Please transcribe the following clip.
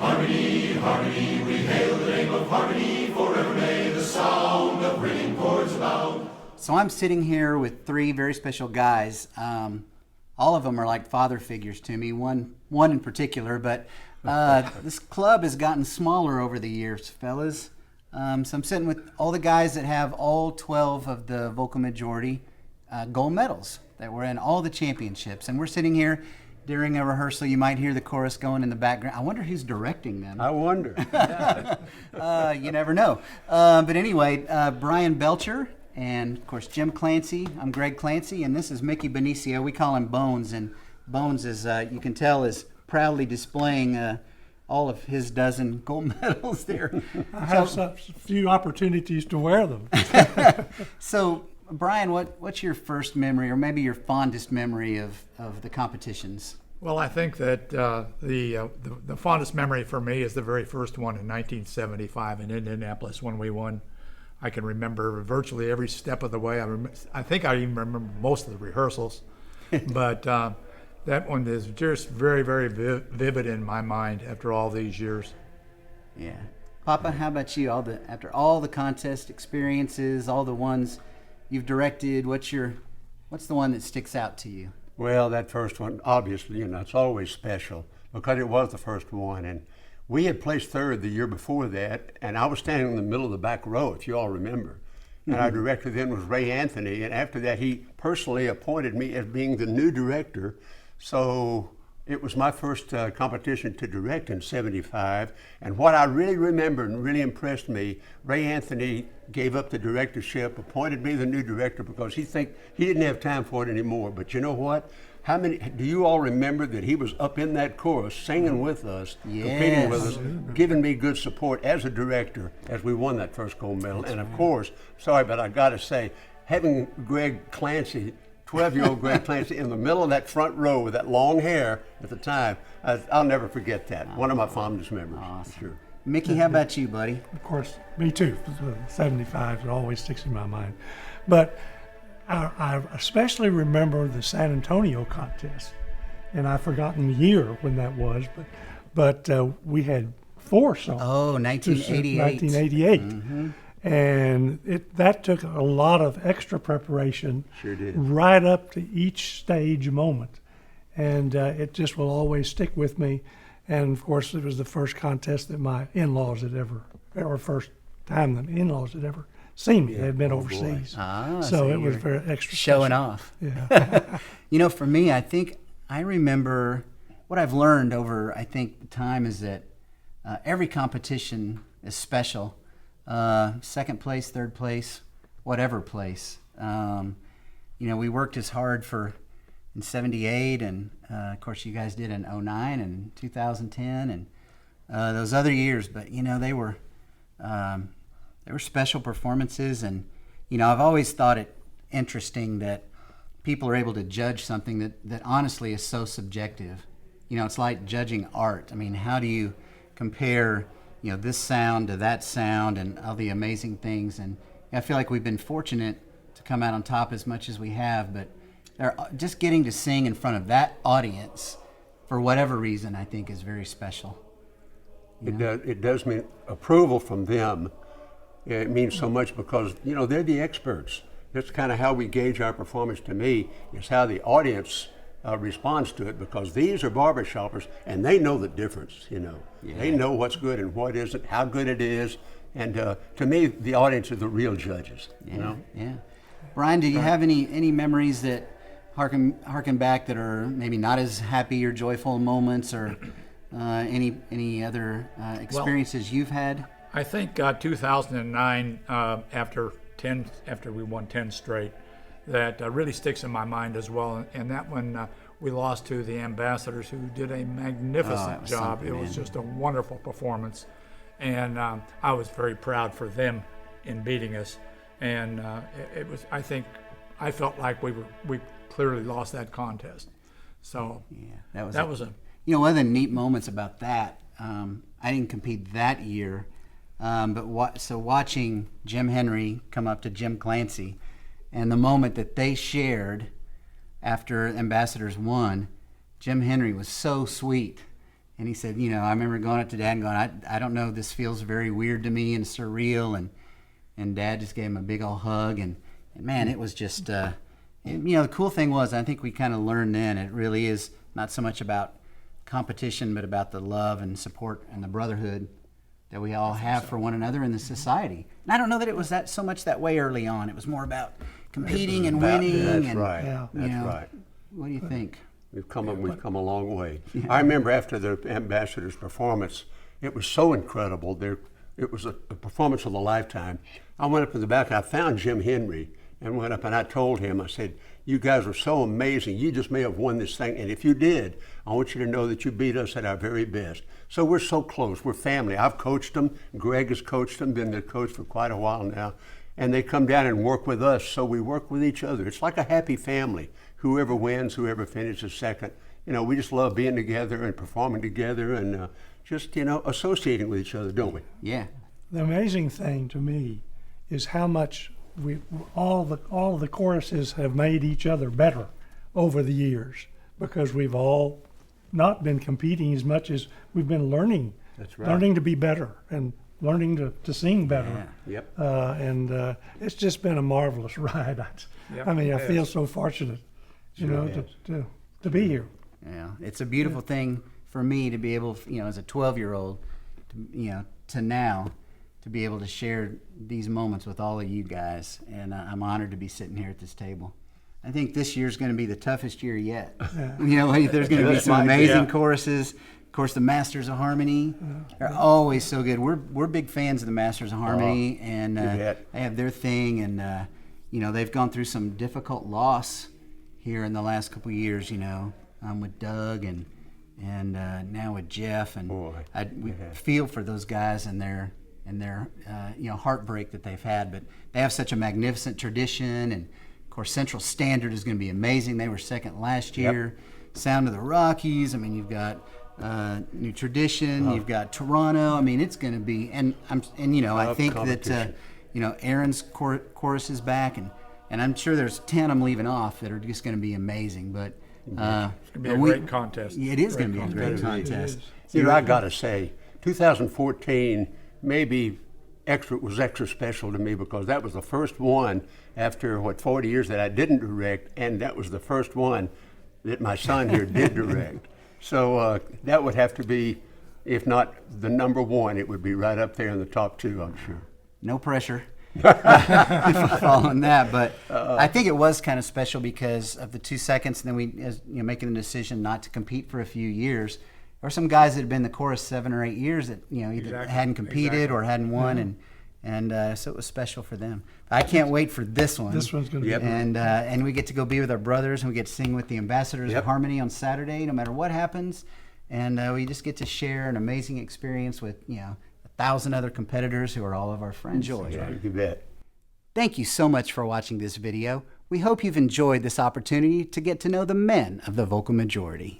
Harmony, harmony, we hail the name of harmony. Forever may the sound of ringing chords abound. So I'm sitting here with three very special guys. All of them are like father figures to me, one in particular, but this club has gotten smaller over the years, fellas. So I'm sitting with all the guys that have all 12 of the vocal majority gold medals that were in all the championships. And we're sitting here during a rehearsal. You might hear the chorus going in the background. I wonder who's directing them. I wonder. You never know. But anyway, Brian Belcher and, of course, Jim Clancy. I'm Greg Clancy, and this is Mickey Benicio. We call him Bones, and Bones, is you can tell, is proudly displaying all of his dozen gold medals there. I have a few opportunities to wear them. So, Brian, what's your first memory, or maybe your fondest memory of the competitions? Well, I think that the fondest memory for me is the very first one in 1975 in Indianapolis when we won. I can remember virtually every step of the way. I think I even remember most of the rehearsals, but that one is just very, very vivid in my mind after all these years. Yeah, Papa, how about you? After all the contest experiences, all the ones you've directed, what's the one that sticks out to you? Well, that first one, obviously, it's always special because it was the first one. And we had placed third the year before that, and I was standing in the middle of the back row, if you all remember. And our director then was Ray Anthony, and after that he personally appointed me as being the new director. So it was my first competition to direct in 75. And what I really remember and really impressed me, Ray Anthony gave up the directorship, appointed me the new director because he didn't have time for it anymore. But you know what? Do you all remember that he was up in that chorus singing with us, competing with us, giving me good support as a director as we won that first gold medal? And of course, sorry, but I got to say, having Greg Clancy, 12-year-old Greg Clancy, in the middle of that front row with that long hair at the time, I'll never forget that. One of my fondest memories. Awesome. Sure. Mickey, how about you, buddy? Of course, me too. 75 it always sticks in my mind. But I especially remember the San Antonio contest, and I've forgotten the year when that was, but we had 4 songs. Oh, 1988. 1988. Mm-hmm. And that took a lot of extra preparation. Sure did. Right up to each stage moment. And it just will always stick with me. And of course, it was the first contest that my in-laws had first time the in-laws had ever seen me. They had been overseas. So it was very extra showing special. off. Yeah. For me, I think I remember what I've learned over, I think, the time is that every competition is special. Second place, third place, whatever place. We worked as hard in 78, and of course you guys did in 09 and 2010 and those other years, but they were special performances. And I've always thought it interesting that people are able to judge something that honestly is so subjective. It's like judging art. I mean, how do you compare this sound to that sound and all the amazing things? And I feel like we've been fortunate to come out on top as much as we have, but just getting to sing in front of that audience for whatever reason, I think is very special. It does mean approval from them. It means so much because, they're the experts. That's kind of how we gauge our performance, to me, is how the audience responds to it, because these are barbershoppers and they know the difference, Yeah. They know what's good and what isn't, how good it is. And to me, the audience are the real judges, Yeah. Brian, do you have any memories that harken back that are maybe not as happy or joyful moments, or any other experiences you've had? I think 2009, after we won 10 straight, that really sticks in my mind as well. And that one, we lost to the Ambassadors, who did a magnificent job. It was just a wonderful performance. And I was very proud for them in beating us. And I felt like we clearly lost that contest. So that was one of the neat moments about that. I didn't compete that year, but watching Jim Henry come up to Jim Clancy, and the moment that they shared after Ambassadors won, Jim Henry was so sweet And he said, you know, I remember going up to Dad and going, I don't know, this feels very weird to me and surreal. And Dad just gave him a big old hug. And man, it was just, you know, the cool thing was, I think we kind of learned then, it really is not so much about competition, but about the love and support and the brotherhood that we all have for one another in the society. And I don't know that it was that so much that way early on. It was more about competing and winning. That's and, right. Yeah. you That's know, right. What do you think? We've come a long way. I remember after the ambassador's performance, it was so incredible. It was a performance of a lifetime. I went up in the back and I found Jim Henry and went up and I told him, I said, you guys are so amazing. You just may have won this thing. And if you did, I want you to know that you beat us at our very best. So we're so close. We're family. I've coached them. Greg has coached them, been their coach for quite a while now. And they come down and work with us. So we work with each other. It's like a happy family. Whoever wins, whoever finishes second. You know, we just love being together and performing together and just, you know, associating with each other, don't we? Yeah. The amazing thing to me is how much all the choruses have made each other better over the years, because we've all not been competing as much as we've been learning. That's right. Learning to be better and learning to sing better. Yeah. Yep. And it's just been a marvelous ride. Yeah, I mean, I it feel is. so fortunate, you Sure know, is. to be here. Yeah, it's a beautiful thing for me to be able, you know, as a 12-year-old, you know, to now, to be able to share these moments with all of you guys. And I'm honored to be sitting here at this table. I think this year's going to be the toughest year yet. You know, there's going to be some amazing choruses. Of course, the Masters of Harmony are always so good. We're big fans of the Masters of Harmony, and bet. they have their thing. And you know, they've gone through some difficult loss here in the last couple of years. You know, with Doug and now with Jeff, and Boy, we feel for those guys and their you know, heartbreak that they've had. But they have such a magnificent tradition, and of course Central Standard is going to be amazing. They were second last year. Sound of the Rockies. I mean, you've got New Tradition. You've got Toronto. I mean, it's going to be, and you know, I Love think that competition. you know, Aaron's chorus is back, and I'm sure there's 10 I'm leaving off that are just going to be amazing. But It's going to be a great contest. It is going to be a great It is. contest. You know, I got to say, 2014 maybe was extra special to me because that was the first one after, 40 years that I didn't direct, and that was the first one that my son here did direct. So that would have to be, if not the number one, it would be right up there in the top two, I'm sure. No pressure following that, but I think it was kind of special because of the 2 seconds, and then we, as you know, making the decision not to compete for a few years. There were some guys that had been in the chorus 7 or 8 years that, you know, either Exactly. hadn't competed or hadn't won, and so it was special for them. I can't wait for this one. This one's going to Yep. be And we get to go be with our brothers, and we get to sing with the Ambassadors Yep. of Harmony on Saturday, no matter what happens, and we just get to share an amazing experience with, you know, 1,000 other competitors who are all of our friends. Yeah, you bet. Thank you so much for watching this video. We hope you've enjoyed this opportunity to get to know the men of the vocal majority.